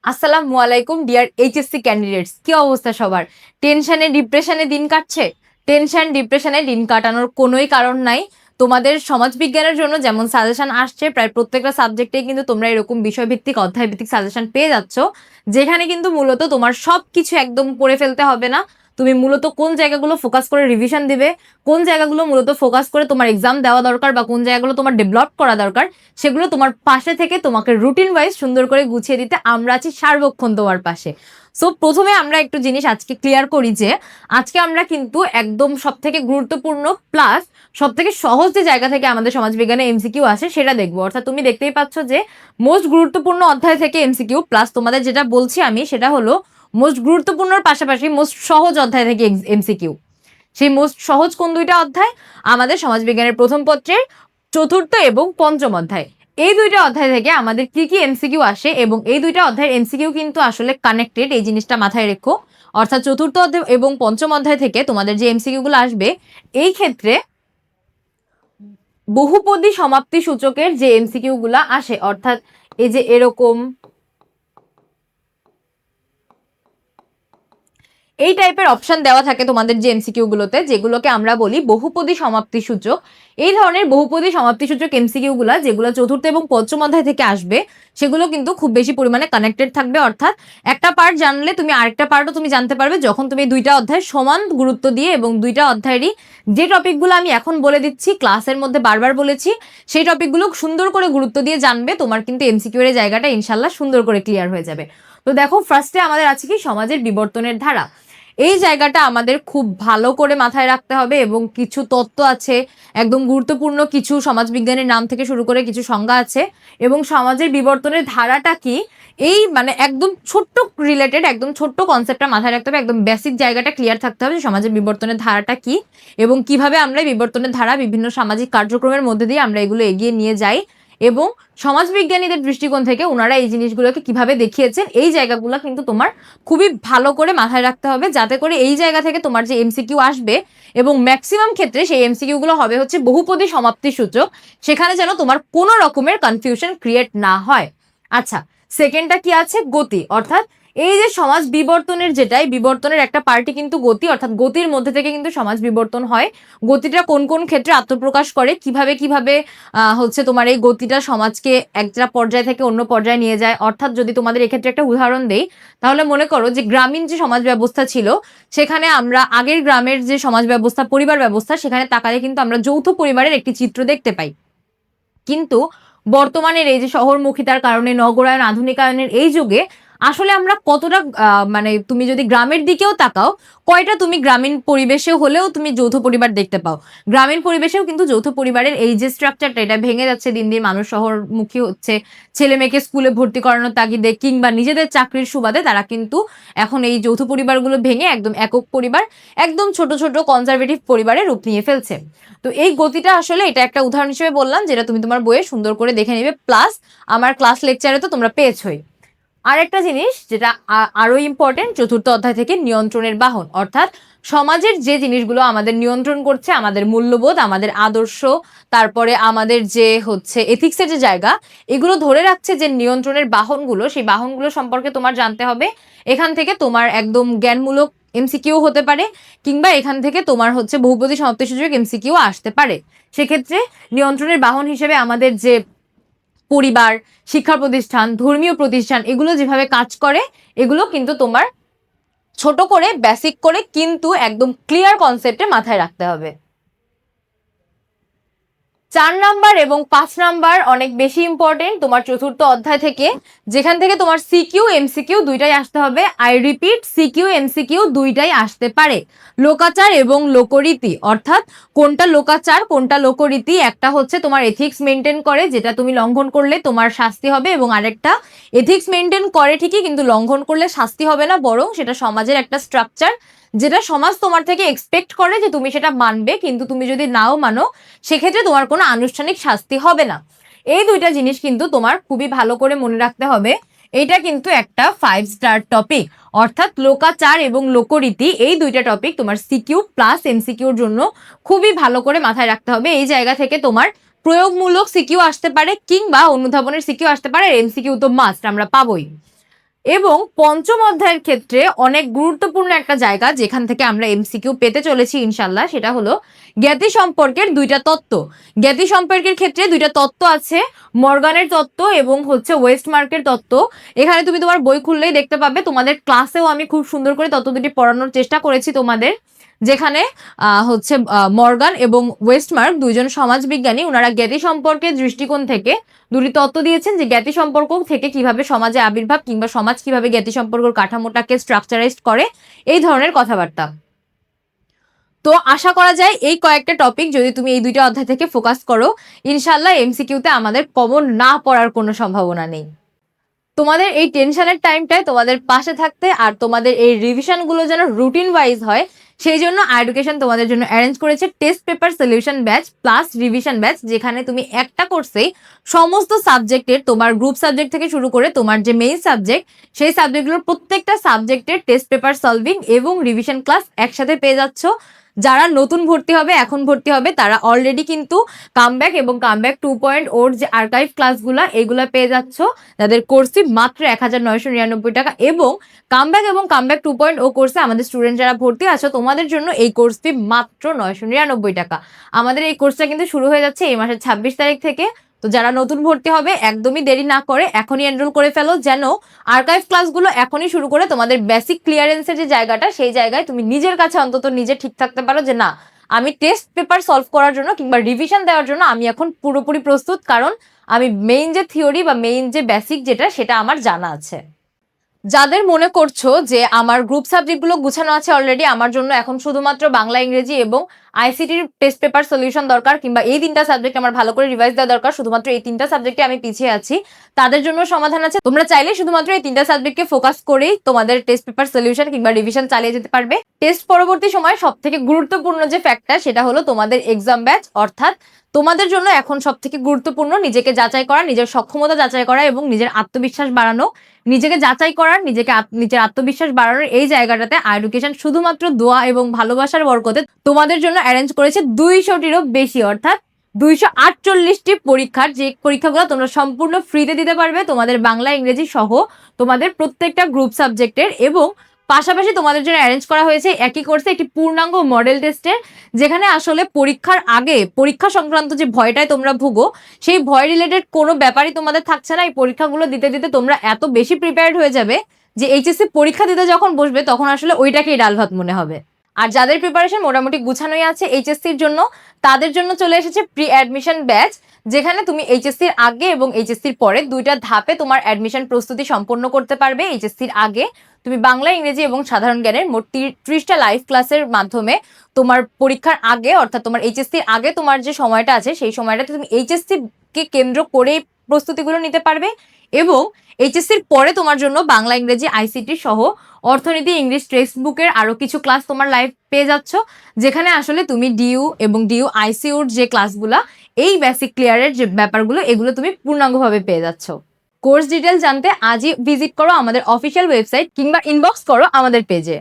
আসসালামু আলাইকুম deer HSC candidates, কি অবস্থা সবার? টেনশনে ডিপ্রেশনে দিন কাটছে? টেনশন ডিপ্রেশনে দিন কাটানোর কোনোই কারণ নাই। তোমাদের সমাজবিজ্ঞানের জন্য যেমন সাজেশন আসছে, প্রায় প্রত্যেকটা সাবজেক্টেই কিন্তু তোমরা এরকম বিষয়ভিত্তিক অধ্যায়ভিত্তিক সাজেশন পেয়ে যাচ্ছ, যেখানে কিন্তু মূলত তোমার সব কিছু একদম পড়ে ফেলতে হবে না। তুমি মূলত কোন জায়গাগুলো ফোকাস করে রিভিশন দিবে, কোন জায়গাগুলো মূলত ফোকাস করে তোমার এক্সাম দেওয়া দরকার, বা কোন জায়গাগুলো তোমার ডেভেলপ করা দরকার, সেগুলো তোমার পাশে থেকে তোমাকে রুটিন ওয়াইজ সুন্দর করে গুছিয়ে দিতে আমরা আছি সার্বক্ষণ তোমার পাশে। সো প্রথমে আমরা একটু জিনিস আজকে ক্লিয়ার করি যে আজকে আমরা কিন্তু একদম সব থেকে গুরুত্বপূর্ণ প্লাস সব থেকে সহজ যে জায়গা থেকে আমাদের সমাজবিজ্ঞানে এমসিকিউ আসে সেটা দেখবো। অর্থাৎ তুমি দেখতেই পাচ্ছ যে মোস্ট গুরুত্বপূর্ণ অধ্যায় থেকে এমসিকিউ, প্লাস তোমাদের যেটা বলছি আমি সেটা হলো মোস্ট গুরুত্বপূর্ণর পাশাপাশি মোস্ট সহজ অধ্যায় থেকে এমসিকিউ। সেই মোস্ট সহজ কোন দুইটা অধ্যায়? আমাদের সমাজবিজ্ঞানের প্রথম পত্রের চতুর্থ এবং পঞ্চম অধ্যায়। এই দুইটা অধ্যায় থেকে আমাদের কি কি এমসিকিউ আসে, এবং এই দুইটা অধ্যায়ের এমসিকিউ কিন্তু আসলে কানেক্টেড, এই জিনিসটা মাথায় রেখো। অর্থাৎ চতুর্থ অধ্যায় এবং পঞ্চম অধ্যায় থেকে তোমাদের যে এমসিকিউ গুলো আসবে, এই ক্ষেত্রে বহুপদী সমাপ্তি সূচকের যে এমসিকিউ গুলা আসে, অর্থাৎ এই যে এরকম এই টাইপের অপশন দেওয়া থাকে তোমাদের যে এমসিকিউ গুলোতে, যেগুলোকে আমরা বলি বহুপদী সমাপ্তি সূচক। এই ধরনের বহুপদী সমাপ্তি সূচক এমসিকিউ গুলা যেগুলো চতুর্থ এবং পঞ্চম অধ্যায় থেকে আসবে, সেগুলো কিন্তু খুব বেশি পরিমাণে কানেক্টেড থাকবে। অর্থাৎ একটা পার্ট জানলে তুমি আরেকটা পার্টও তুমি জানতে পারবে যখন তুমি দুইটা অধ্যায় সমান গুরুত্ব দিয়ে, এবং দুইটা অধ্যায়েরই যে টপিকগুলো আমি এখন বলে দিচ্ছি, ক্লাসের মধ্যে বারবার বলেছি, সেই টপিকগুলো সুন্দর করে গুরুত্ব দিয়ে জানবে, তোমার কিন্তু এমসিকিউ এর জায়গাটা ইনশাল্লাহ সুন্দর করে ক্লিয়ার হয়ে যাবে। তো দেখো, ফার্স্টে আমাদের আছে কি সমাজের বিবর্তনের ধারা। এই জায়গাটা আমাদের খুব ভালো করে মাথায় রাখতে হবে, এবং কিছু তত্ত্ব আছে একদম গুরুত্বপূর্ণ, কিছু সমাজবিজ্ঞানের নাম থেকে শুরু করে কিছু সংজ্ঞা আছে, এবং সমাজের বিবর্তনের ধারাটা কি, এই মানে একদম ছোট্ট রিলেটেড একদম ছোট্ট কনসেপ্টটা মাথায় রাখতে হবে, একদম বেসিক জায়গাটা ক্লিয়ার থাকতে হবে সমাজের বিবর্তনের ধারাটা কি, এবং কিভাবে আমরা বিবর্তনের ধারা বিভিন্ন সামাজিক কার্যক্রমের মধ্যে দিয়ে আমরা এগুলো এগিয়ে নিয়ে যাই, এবং সমাজবিজ্ঞানীদের দৃষ্টিকোণ থেকে ওনারা এই জিনিসগুলোকে কিভাবে দেখিয়েছেন, এই জায়গাগুলো কিন্তু তোমার খুবই ভালো করে মাথায় রাখতে হবে, যাতে করে এই জায়গা থেকে তোমার যে এমসিকিউ আসবে, এবং ম্যাক্সিমাম ক্ষেত্রে সেই এমসিকিউ গুলো হবে হচ্ছে বহুপদী সমাপ্তি সূচক, সেখানে যেন তোমার কোনো রকমের কনফিউশন ক্রিয়েট না হয়। আচ্ছা, সেকেন্ডটা কি আছে? গতি। অর্থাৎ এই যে সমাজ বিবর্তনের যেটাই বিবর্তনের একটা পার্টি কিন্তু গতি, অর্থাৎ গতির মধ্যে থেকে কিন্তু সমাজ বিবর্তন হয়। গতিটা কোন কোন ক্ষেত্রে আত্মপ্রকাশ করে, কিভাবে কিভাবে হচ্ছে তোমার এই গতিটা সমাজকে একটা পর্যায় থেকে অন্য পর্যায়ে নিয়ে যায়। অর্থাৎ যদি তোমাদের এক্ষেত্রে একটা উদাহরণ দেই, তাহলে মনে করো যে গ্রামীণ যে সমাজ ব্যবস্থা ছিল, সেখানে আমরা আগের গ্রামের যে সমাজ ব্যবস্থা, পরিবার ব্যবস্থা, সেখানে তাকালে কিন্তু আমরা যৌথ পরিবারের একটি চিত্র দেখতে পাই। কিন্তু বর্তমানের এই যে শহরমুখিতার কারণে, নগরায়ন, আধুনিকায়নের এই যুগে আসলে আমরা কতটা মানে তুমি যদি গ্রামের দিকেও তাকাও, কয়টা তুমি গ্রামীণ পরিবেশে হলেও তুমি যৌথ পরিবার দেখতে পাও? গ্রামীণ পরিবেশেও কিন্তু যৌথ পরিবারের এই যে স্ট্রাকচারটা, এটা ভেঙে যাচ্ছে দিন দিন। মানুষ শহরমুখী হচ্ছে, ছেলে মেয়েকে স্কুলে ভর্তি করানোর তাগিদে কিংবা নিজেদের চাকরির সুবাদে তারা কিন্তু এখন এই যৌথ পরিবারগুলো ভেঙে একদম একক পরিবার, একদম ছোট ছোট কনজারভেটিভ পরিবারে রূপ নিয়ে ফেলছে। তো এই গতিটা আসলে এটা একটা উদাহরণ হিসেবে বললাম, যেটা তুমি তোমার বইয়ে সুন্দর করে দেখে নিবে, প্লাস আমার ক্লাস লেকচারে তো তোমরা পেয়েছোই। আরেকটা জিনিস যেটা আরো ইম্পর্টেন্ট, চতুর্থ অধ্যায় থেকে নিয়ন্ত্রণের বাহন। অর্থাৎ সমাজের যে জিনিসগুলো আমাদের নিয়ন্ত্রণ করছে, আমাদের মূল্যবোধ, আমাদের আদর্শ, তারপরে আমাদের যে হচ্ছে এথিক্সের যে জায়গা, এগুলো ধরে রাখছে যে নিয়ন্ত্রণের বাহনগুলো, সেই বাহনগুলো সম্পর্কে তোমার জানতে হবে। এখান থেকে তোমার একদম জ্ঞানমূলক এমসিকিউ হতে পারে, কিংবা এখান থেকে তোমার হচ্ছে বহুপদী সমাপ্তি সূচক এমসিকিউ আসতে পারে। সেক্ষেত্রে নিয়ন্ত্রণের বাহন হিসেবে আমাদের যে পরিবার, শিক্ষা প্রতিষ্ঠান, ধর্মীয় প্রতিষ্ঠান, এগুলো যেভাবে কাজ করে, এগুলো কিন্তু তোমার ছোট করে বেসিক করে কিন্তু একদম ক্লিয়ার কনসেপ্টে মাথায় রাখতে হবে। 4 নাম্বার এবং 5 নাম্বার অনেক বেশি ইম্পর্টেন্ট তোমার চতুর্থ অধ্যায় থেকে, যেখান থেকে তোমার সিকিউ এমসিকিউ দুইটাই আসতে হবে। আই রিপিট, সিকিউ এমসিকিউ দুইটাই আসতে পারে। লোকাচার এবং লোকরীতি, অর্থাৎ কোনটা লোকাচার কোনটা লোকরীতি, একটা হচ্ছে তোমার এথিক্স মেনটেন করে, যেটা তুমি লঙ্ঘন করলে তোমার শাস্তি হবে, এবং আরেকটা এথিক্স মেনটেন করে ঠিকই, কিন্তু লঙ্ঘন করলে শাস্তি হবে না, বরং সেটা সমাজের একটা স্ট্রাকচার, যেটা সমাজ তোমার থেকে এক্সপেক্ট করে যে তুমি সেটা মানবে, কিন্তু তুমি যদি নাও মানো সেক্ষেত্রে তোমার কোনো আনুষ্ঠানিক শাস্তি হবে না। এই দুইটা জিনিস কিন্তু তোমার খুবই ভালো করে মনে রাখতে হবে। এটা কিন্তু একটা 5 স্টার টপিক, অর্থাৎ লোকাচার এবং লোকরীতি, এই দুইটা টপিক তোমার সিকিউ প্লাস এমসিকিউর জন্য খুবই ভালো করে মাথায় রাখতে হবে। এই জায়গা থেকে তোমার প্রয়োগমূলক সিকিউ আসতে পারে, কিংবা অনুধাবনের সিকিউ আসতে পারে, এমসিকিউ তো মাস্ট আমরা পাবোই। এবং পঞ্চম অধ্যায়ের ক্ষেত্রে অনেক গুরুত্বপূর্ণ একটা জায়গা যেখান থেকে আমরা এমসিকিউ পেতে চলেছি ইনশাল্লাহ, সেটা হলো জ্ঞাতি সম্পর্কের দুইটা তত্ত্ব। জ্ঞাতি সম্পর্কের ক্ষেত্রে দুইটা তত্ত্ব আছে, মর্গানের তত্ত্ব এবং হচ্ছে ওয়েস্টমার্কের তত্ত্ব। এখানে তুমি তোমার বই খুললেই দেখতে পাবে, তোমাদের ক্লাসেও আমি খুব সুন্দর করে তত্ত্ব দুটি পড়ানোর চেষ্টা করেছি তোমাদের, যেখানে হচ্ছে মর্গান এবং ওয়েস্টমার্ক দুইজন সমাজবিজ্ঞানী, ওনারা জ্ঞাতি সম্পর্কের দৃষ্টিকোণ থেকে দুটি তত্ত্ব দিয়েছেন যে জ্ঞাতি সম্পর্ক থেকে কিভাবে সমাজে আবির্ভাব কিংবা সমাজ কিভাবে জ্ঞাতি সম্পর্কের কাঠামোটাকে স্ট্রাকচারাইজড করে, এই ধরনের কথাবার্তা। তো আশা করা যায় এই কয়েকটা টপিক যদি তুমি এই দুইটা অধ্যায় থেকে ফোকাস করো, ইনশাল্লাহ এমসিকিউতে আমাদের কমন না পড়ার কোনো সম্ভাবনা নেই। তোমাদের এই টেনশনের টাইমটায় তোমাদের পাশে থাকতে আর তোমাদের এই রিভিশনগুলো যেন রুটিন ওয়াইজ হয়, সেই জন্য এডুকেশন তোমাদের জন্য অ্যারেঞ্জ করেছে test paper solution batch plus revision batch, যেখানে তুমি একটা কোর্সেই সমস্ত সাবজেক্টের, তোমার গ্রুপ সাবজেক্ট থেকে শুরু করে তোমার যে মেইন সাবজেক্ট, সেই সাবজেক্টগুলোর প্রত্যেকটা সাবজেক্টের টেস্ট পেপার সলভিং এবং রিভিশন ক্লাস একসাথে পেয়ে যাচ্ছ। যারা নতুন ভর্তি হবে, এখন ভর্তি হবে, তারা অলরেডি কিন্তু কামব্যাক এবং কামব্যাক 2.0 যে আর্কাইভ ক্লাসগুলো এগুলো পেয়ে যাচ্ছ, যাদের কোর্স ফি মাত্র 1999 টাকা। এবং কামব্যাক এবং কামব্যাক 2.0 কোর্সে আমাদের স্টুডেন্ট যারা ভর্তি আছো, তোমাদের জন্য এই কোর্স ফি মাত্র 999 টাকা। আমাদের এই কোর্সটা কিন্তু শুরু হয়ে যাচ্ছে এই মাসের 26 তারিখ থেকে। তো যারা নতুন ভর্তি হবে একদমই দেরি না করে এখনই এনরোল করে ফেলো, যেন আর্কাইভ ক্লাসগুলো এখনই শুরু করে তোমাদের বেসিক ক্লিয়ারেন্সের যে জায়গাটা, সেই জায়গায় তুমি নিজের কাছে অন্তত নিজে ঠিক থাকতে পারো যে না, আমি টেস্ট পেপার সলভ করার জন্য কিংবা রিভিশন দেওয়ার জন্য আমি এখন পুরোপুরি প্রস্তুত, কারণ আমি মেইন যে থিওরি বা মেইন যে বেসিক যেটা, সেটা আমার জানা আছে। যাদের মনে করছো যে আমার গ্রুপ সাবজেক্টগুলো গুছানো আছে অলরেডি, আমার জন্য এখন শুধুমাত্র বাংলা, ইংরেজি এবং আইসিটির টেস্ট পেপার সলিউশন দরকার, কিংবা এই তিনটা সাবজেক্ট আমার ভালো করে রিভাইজ দেওয়া দরকার, শুধুমাত্র এই তিনটা সাবজেক্টে আমি পিছিয়ে আছি, তাদের জন্য সমাধান আছে। তোমরা চাইলে শুধুমাত্র এই তিনটা সাবজেক্টকে ফোকাস করেই তোমাদের টেস্ট পেপার সলিউশন কিংবা রিভিশন চালিয়ে যেতে পারবে। টেস্ট পরবর্তী সময় সব থেকে গুরুত্বপূর্ণ যে ফ্যাক্টর, সেটা হলো তোমাদের এক্সাম ব্যাচ। অর্থাৎ তোমাদের জন্য এখন সব থেকে গুরুত্বপূর্ণ নিজেকে যাচাই করা, নিজের সক্ষমতা যাচাই করা এবং নিজের আত্মবিশ্বাস বাড়ানো। নিজেকে যাচাই করার, নিজের আত্মবিশ্বাস বাড়ানোর এই জায়গাটাতে এডুকেশন শুধুমাত্র দোয়া এবং ভালোবাসার বরকতে তোমাদের জন্য অ্যারেঞ্জ করেছে 200টিরও বেশি, অর্থাৎ 248টি পরীক্ষার, যে পরীক্ষাগুলো তোমরা সম্পূর্ণ ফ্রিতে দিতে পারবে তোমাদের বাংলা, ইংরেজি সহ তোমাদের প্রত্যেকটা গ্রুপ সাবজেক্টের। এবং পাশাপাশি তোমাদের জন্য অ্যারেঞ্জ করা হয়েছে একই কোর্সে একটি পূর্ণাঙ্গ মডেল টেস্টের, যেখানে আসলে পরীক্ষার আগে পরীক্ষা সংক্রান্ত যে ভয়টায় তোমরা ভুগো, সেই ভয় রিলেটেড কোনো ব্যাপারই তোমাদের থাকছে না। এই পরীক্ষাগুলো দিতে দিতে তোমরা এত বেশি প্রিপেয়ার্ড হয়ে যাবে যে এইচএসসি পরীক্ষা দিতে যখন বসবে তখন আসলে ওইটাকেই ডাল ভাত মনে হবে। আর যাদের প্রিপারেশন মোটামুটি গুছানোই আছে এইচএসসির জন্য, তাদের জন্য চলে এসেছে প্রি অ্যাডমিশন ব্যাচ, যেখানে তুমি এইচএসসির আগে এবং এইচএসসির পরে দুইটা ধাপে তোমার অ্যাডমিশন প্রস্তুতি সম্পন্ন করতে পারবে। এইচএসসির আগে তুমি বাংলা, ইংরেজি এবং সাধারণ জ্ঞানের মোট 30টা লাইভ ক্লাসের মাধ্যমে তোমার পরীক্ষার আগে, অর্থাৎ তোমার এইচএসসির আগে তোমার যে সময়টা আছে, সেই সময়টাতে তুমি এইচএসসি কে কেন্দ্র করে প্রস্তুতিগুলো নিতে পারবে। এবং এইচএসসির পরে তোমার জন্য বাংলা, ইংরেজি, আইসিটি সহ অর্থনীতি, ইংলিশ টেক্সট বুকের আরো কিছু ক্লাস তোমার লাইভ পেয়ে যাচ্ছ, যেখানে আসলে তুমি ডিইউ এবং ডিইউ আইসিইউর যে ক্লাসগুলা, এই বেসিক ক্লিয়ারের যে ব্যাপারগুলো, এগুলো তুমি পূর্ণাঙ্গভাবে পেয়ে যাচ্ছ। কোর্স ডিটেল জানতে আজই ভিজিট করো আমাদের অফিসিয়াল ওয়েবসাইট কিংবা ইনবক্স করো আমাদের পেজে।